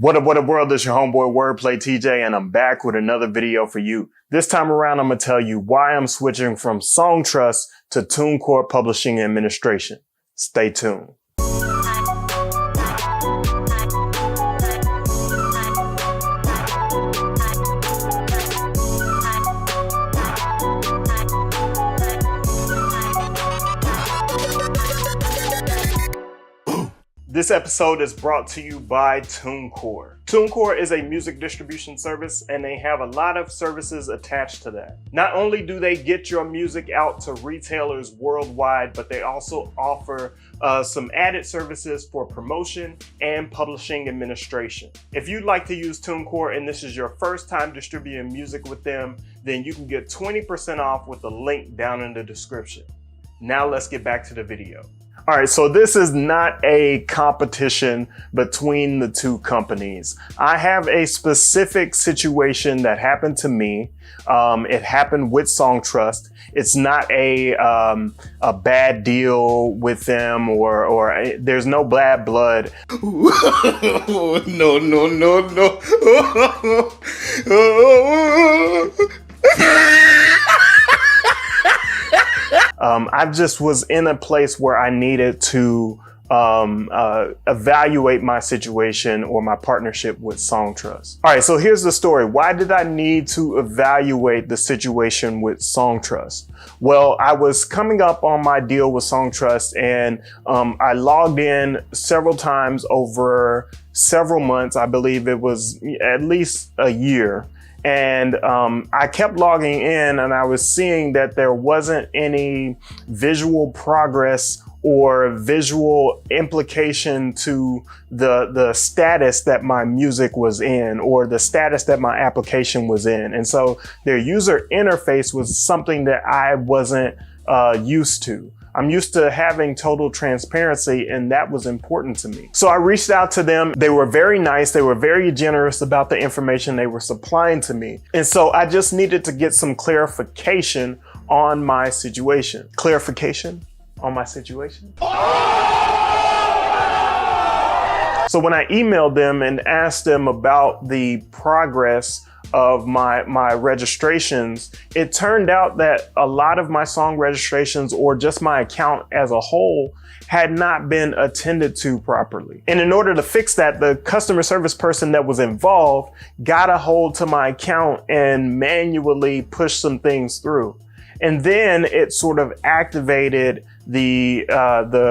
What up world, it's your homeboy WordPlay TJ, and I'm back with another video for you. This time around, I'm gonna tell you why I'm switching from Songtrust to Tunecore Publishing Administration. Stay tuned. This episode is brought to you by Tunecore. Tunecore is a music distribution service, and they have a lot of services attached to that. Not only do they get your music out to retailers worldwide, but they also offer some added services for promotion and publishing administration. If you'd like to use Tunecore and this is your first time distributing music with them, then you can get 20% off with the link down in the description. Now let's get back to the video. All right, so this is not a competition between the two companies. I have a specific situation that happened to me. It happened with Songtrust. It's not a bad deal with them or there's no bad blood. No. I just was in a place where I needed to evaluate my situation or my partnership with Songtrust. All right, so here's the story. Why did I need to evaluate the situation with Songtrust? Well, I was coming up on my deal with Songtrust, and I logged in several times over several months. I believe it was at least a year. And I kept logging in, and I was seeing that there wasn't any visual progress or visual implication to the status that my music was in or the status that my application was in. And so their user interface was something that I wasn't used to. I'm used to having total transparency, and that was important to me. So I reached out to them. They were very nice. They were very generous about the information they were supplying to me. And so I just needed to get some clarification on my situation. Clarification on my situation? So when I emailed them and asked them about the progress of my registrations, it turned out that a lot of my song registrations or just my account as a whole had not been attended to properly. And in order to fix that, the customer service person that was involved got a hold to my account and manually pushed some things through. And then it sort of activated the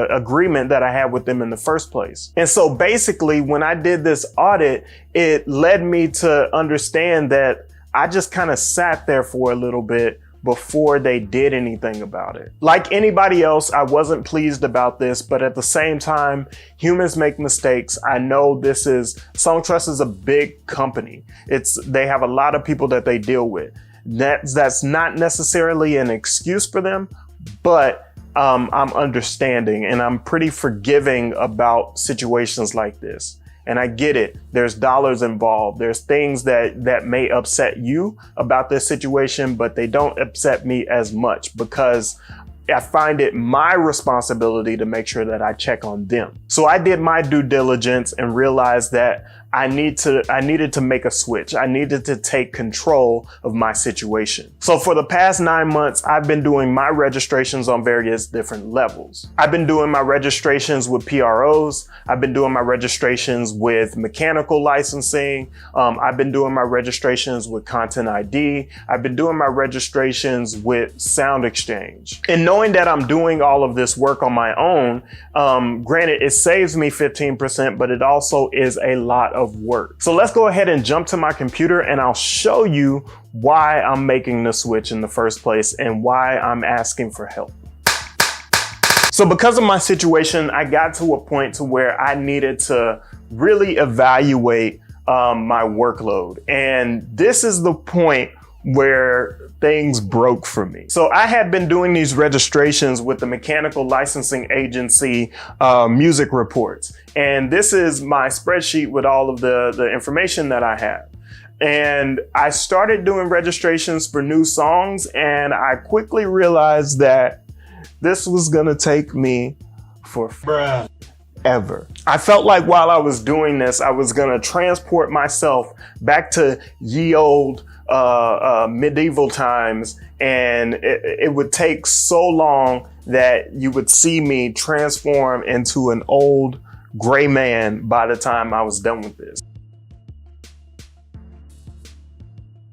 agreement that I had with them in the first place. And so basically, when I did this audit, it led me to understand that I just kind of sat there for a little bit before they did anything about it. Like anybody else, I wasn't pleased about this, but at the same time, humans make mistakes. I know Songtrust is a big company. They have a lot of people that they deal with. That's not necessarily an excuse for them, but I'm understanding and I'm pretty forgiving about situations like this. And I get it. There's dollars involved. There's things that may upset you about this situation, but they don't upset me as much because I find it my responsibility to make sure that I check on them. So I did my due diligence and realized that I needed to make a switch. I needed to take control of my situation. So for the past 9 months, I've been doing my registrations on various different levels. I've been doing my registrations with PROs. I've been doing my registrations with mechanical licensing. I've been doing my registrations with Content ID. I've been doing my registrations with Sound Exchange. And knowing that I'm doing all of this work on my own, granted, it saves me 15%, but it also is a lot of work. So let's go ahead and jump to my computer and I'll show you why I'm making the switch in the first place and why I'm asking for help. So because of my situation, I got to a point to where I needed to really evaluate my workload. And this is the point where things broke for me. So I had been doing these registrations with the mechanical licensing agency music reports. And this is my spreadsheet with all of the information that I have. And I started doing registrations for new songs, and I quickly realized that this was gonna take me for ever. I felt like while I was doing this, I was gonna transport myself back to ye old medieval times, and it would take so long that you would see me transform into an old gray man by the time I was done with this.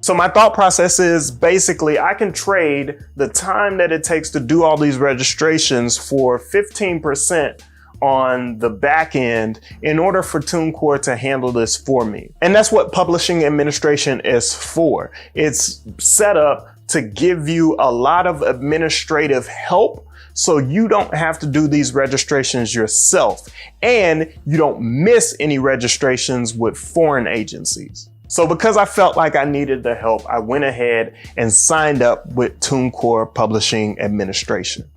So my thought process is basically I can trade the time that it takes to do all these registrations for 15% on the back end in order for Tunecore to handle this for me. And that's what publishing administration is for. It's set up to give you a lot of administrative help so you don't have to do these registrations yourself, and you don't miss any registrations with foreign agencies. So because I felt like I needed the help, I went ahead and signed up with Tunecore Publishing Administration.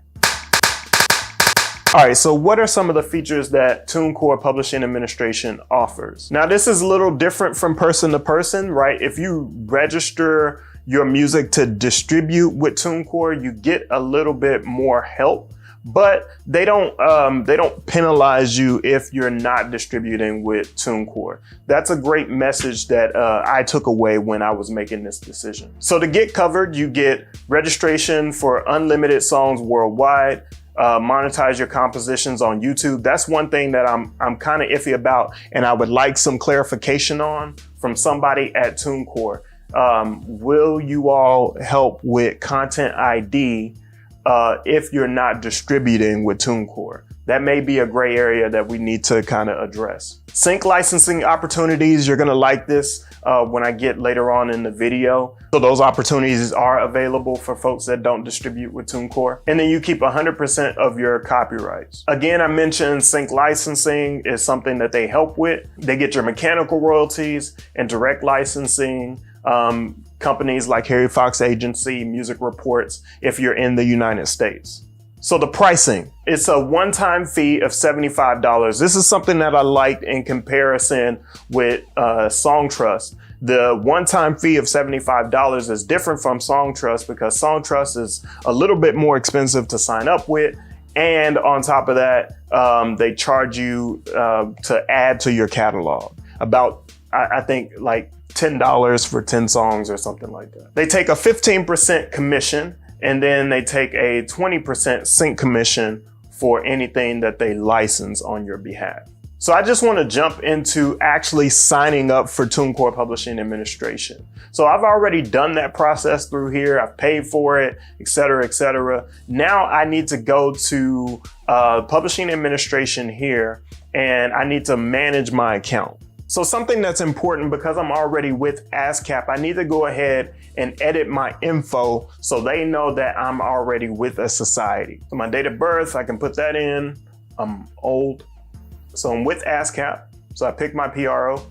All right, so what are some of the features that Tunecore Publishing Administration offers? Now, this is a little different from person to person, right? If you register your music to distribute with Tunecore, you get a little bit more help, but they don't penalize you if you're not distributing with Tunecore. That's a great message that I took away when I was making this decision. So to get covered, you get registration for unlimited songs worldwide, monetize your compositions on YouTube. That's one thing that I'm kind of iffy about, and I would like some clarification on from somebody at Tunecore. Will you all help with content ID if you're not distributing with Tunecore? That may be a gray area that we need to kind of address. Sync licensing opportunities, you're gonna like this when I get later on in the video. So those opportunities are available for folks that don't distribute with Tunecore. And then you keep 100% of your copyrights. Again, I mentioned sync licensing is something that they help with. They get your mechanical royalties and direct licensing. Companies like Harry Fox Agency, Music Reports, if you're in the United States. So the pricing, it's a one-time fee of $75. This is something that I liked in comparison with Songtrust. The one-time fee of $75 is different from Songtrust because Songtrust is a little bit more expensive to sign up with. And on top of that, they charge you to add to your catalog. About, I think, like $10 for 10 songs or something like that. They take a 15% commission, and then they take a 20% sync commission for anything that they license on your behalf. So I just want to jump into actually signing up for Tunecore Publishing Administration. So I've already done that process through here. I've paid for it, et cetera, et cetera. Now I need to go to Publishing Administration here, and I need to manage my account. So something that's important, because I'm already with ASCAP, I need to go ahead and edit my info so they know that I'm already with a society. So my date of birth, I can put that in. I'm old. So I'm with ASCAP. So I pick my PRO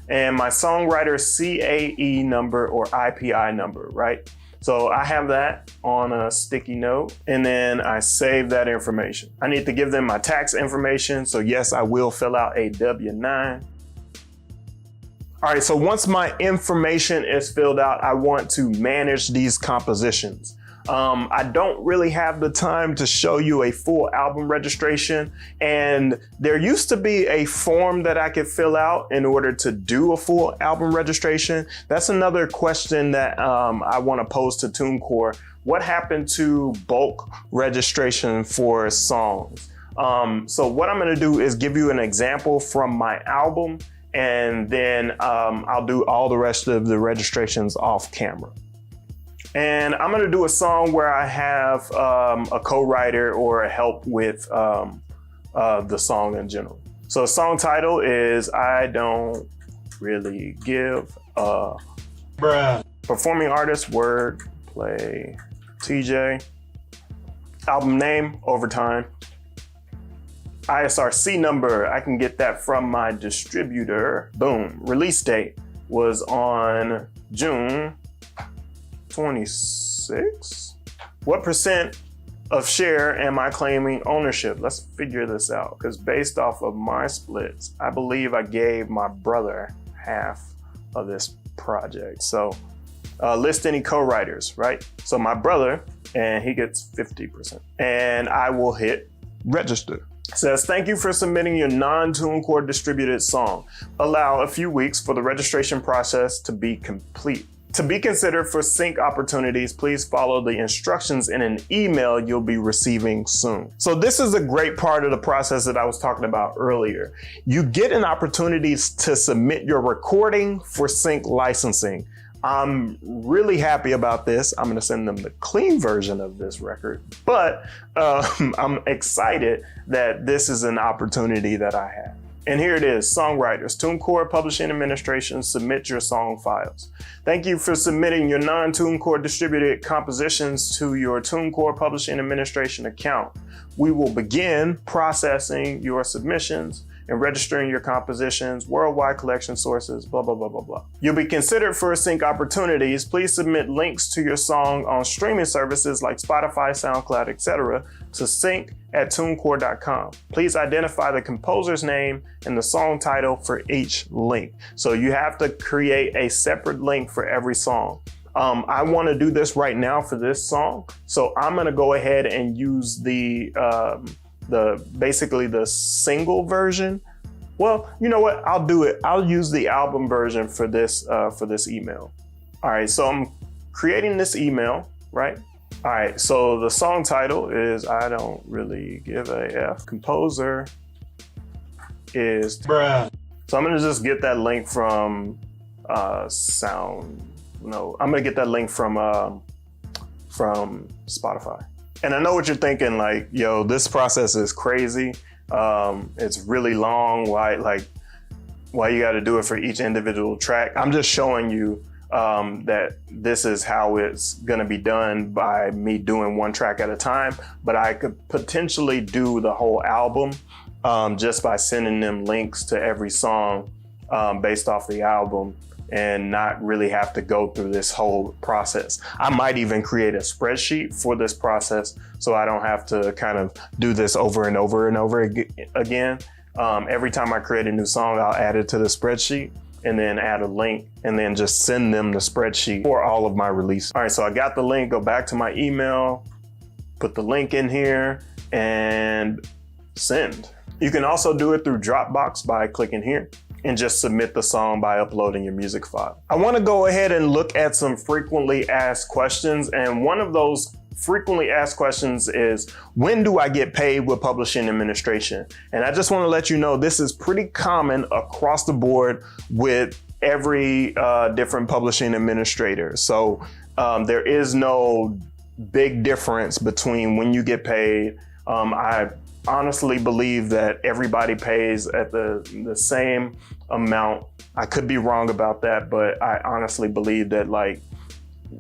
and my songwriter CAE number or IPI number, right? So I have that on a sticky note, and then I save that information. I need to give them my tax information. So yes, I will fill out a W-9. All right, so once my information is filled out, I want to manage these compositions. I don't really have the time to show you a full album registration, and there used to be a form that I could fill out in order to do a full album registration. That's another question that I want to pose to Tunecore. What happened to bulk registration for songs? So what I'm going to do is give you an example from my album, and then I'll do all the rest of the registrations off camera. And I'm gonna do a song where I have a co-writer or a help with the song in general. So the song title is I Don't Really Give a Bruh. Performing artist, WordPlay TJ. Album name, Overtime. ISRC number, I can get that from my distributor. Boom. Release date was on June 26. What percent of share am I claiming ownership? Let's figure this out, because based off of my splits, I believe I gave my brother half of this project. So list any co-writers, right? So my brother, and he gets 50%. And I will hit register. It says, thank you for submitting your non-Tunecore distributed song. Allow a few weeks for the registration process to be complete. To be considered for sync opportunities, please follow the instructions in an email you'll be receiving soon. So this is a great part of the process that I was talking about earlier. You get an opportunity to submit your recording for sync licensing. I'm really happy about this. I'm gonna send them the clean version of this record, but I'm excited that this is an opportunity that I have. And here it is, songwriters, Tunecore Publishing Administration, submit your song files. Thank you for submitting your non-Tunecore distributed compositions to your Tunecore Publishing Administration account. We will begin processing your submissions and registering your compositions, worldwide collection sources, blah, blah, blah, blah, blah. You'll be considered for sync opportunities. Please submit links to your song on streaming services like Spotify, SoundCloud, etc. to sync@tunecore.com. Please identify the composer's name and the song title for each link. So you have to create a separate link for every song. I want to do this right now for this song. So I'm going to go ahead and use basically the single version. Well, you know what? I'll do it. I'll use the album version for this email. All right, so I'm creating this email, right? All right, so the song title is I Don't Really Give a F. Composer is Bruh. So I'm gonna just get that link from I'm gonna get that link from Spotify. And I know what you're thinking, like, yo, this process is crazy. It's really long. Why you got to do it for each individual track? I'm just showing you that this is how it's going to be done by me doing one track at a time. But I could potentially do the whole album just by sending them links to every song based off the album, and not really have to go through this whole process. I might even create a spreadsheet for this process so I don't have to kind of do this over and over and over again. Every time I create a new song, I'll add it to the spreadsheet and then add a link and then just send them the spreadsheet for all of my releases. All right, so I got the link, go back to my email, put the link in here and send. You can also do it through Dropbox by clicking here and just submit the song by uploading your music file. I want to go ahead and look at some frequently asked questions. And one of those frequently asked questions is, when do I get paid with publishing administration? And I just want to let you know, this is pretty common across the board with every different publishing administrator. So there is no big difference between when you get paid. I honestly believe that everybody pays at the same amount. I could be wrong about that, but I honestly believe that, like,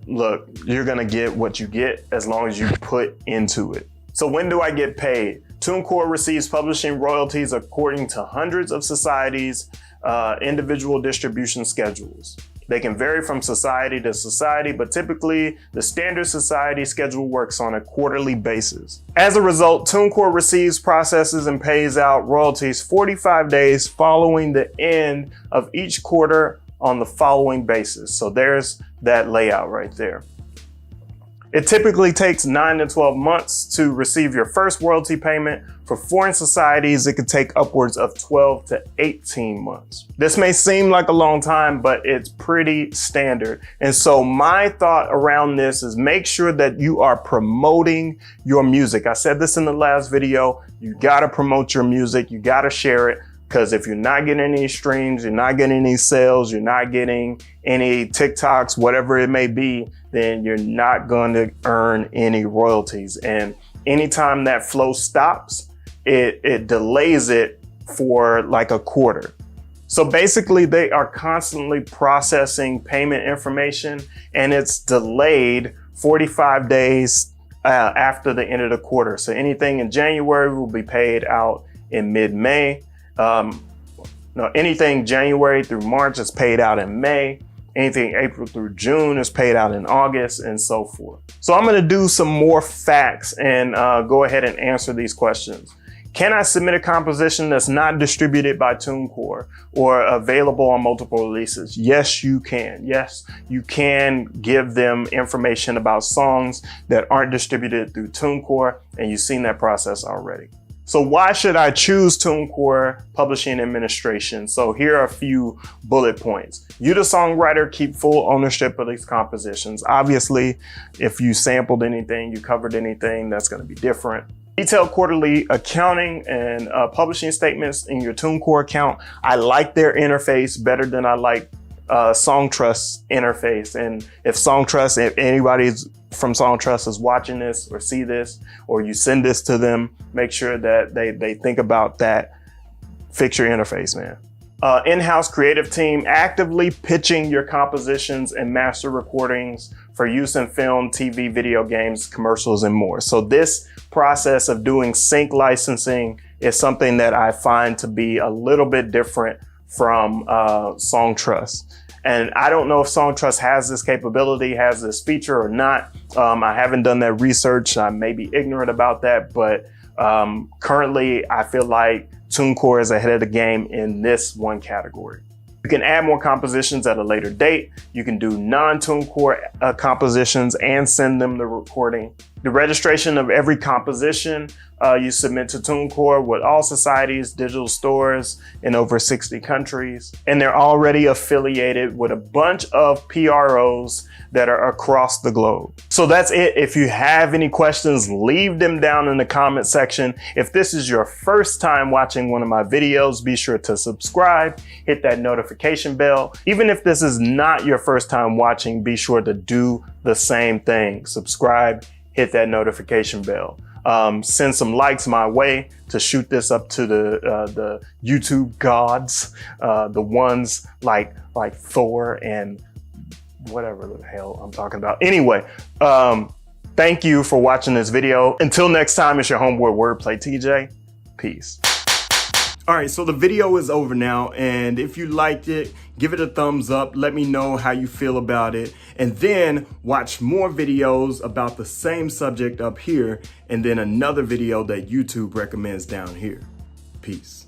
look, you're gonna get what you get as long as you put into it. So when do I get paid? Tunecore receives publishing royalties according to hundreds of societies' individual distribution schedules. They can vary from society to society, but typically the standard society schedule works on a quarterly basis. As a result, Tunecore receives, processes, and pays out royalties 45 days following the end of each quarter on the following basis. So there's that layout right there. It typically takes 9 to 12 months to receive your first royalty payment. For foreign societies, it could take upwards of 12 to 18 months. This may seem like a long time, but it's pretty standard. And so my thought around this is make sure that you are promoting your music. I said this in the last video, you gotta promote your music, you gotta share it. Because if you're not getting any streams, you're not getting any sales, you're not getting any TikToks, whatever it may be, then you're not going to earn any royalties. And anytime that flow stops, it delays it for like a quarter. So basically they are constantly processing payment information, and it's delayed 45 days after the end of the quarter. So anything in January will be paid out in mid-May. Anything January through March is paid out in May. Anything April through June is paid out in August, and so forth. So I'm going to do some more facts and go ahead and answer these questions. Can I submit a composition that's not distributed by Tunecore or available on multiple releases? Yes, you can. Yes, you can give them information about songs that aren't distributed through Tunecore, and you've seen that process already. So why should I choose Tunecore Publishing Administration? So here are a few bullet points. You, the songwriter, keep full ownership of these compositions. Obviously, if you sampled anything, you covered anything, that's going to be different. Detailed quarterly accounting and publishing statements in your Tunecore account. I like their interface better than I like Songtrust interface. And if anybody's from Songtrust is watching this or see this, or you send this to them, make sure that they think about that. Fix your interface, man. In-house creative team actively pitching your compositions and master recordings for use in film, TV, video games, commercials, and more. So this process of doing sync licensing is something that I find to be a little bit different from Songtrust. And I don't know if Songtrust has this capability, has this feature or not. I haven't done that research. I may be ignorant about that, but currently I feel like Tunecore is ahead of the game in this one category. You can add more compositions at a later date. You can do non-Tunecore compositions and send them the recording. The registration of every composition you submit to Tunecore with all societies, digital stores in over 60 countries. And they're already affiliated with a bunch of PROs that are across the globe. So that's it. If you have any questions, leave them down in the comment section. If this is your first time watching one of my videos, be sure to subscribe, hit that notification bell. Even if this is not your first time watching, be sure to do the same thing. Subscribe, hit that notification bell. Send some likes my way to shoot this up to the YouTube gods, the ones like Thor and whatever the hell I'm talking about. Anyway, thank you for watching this video. Until next time, it's your homeboy WordPlay TJ. Peace. All right, so the video is over now, and if you liked it, give it a thumbs up. Let me know how you feel about it, and then watch more videos about the same subject up here, and then another video that YouTube recommends down here. Peace.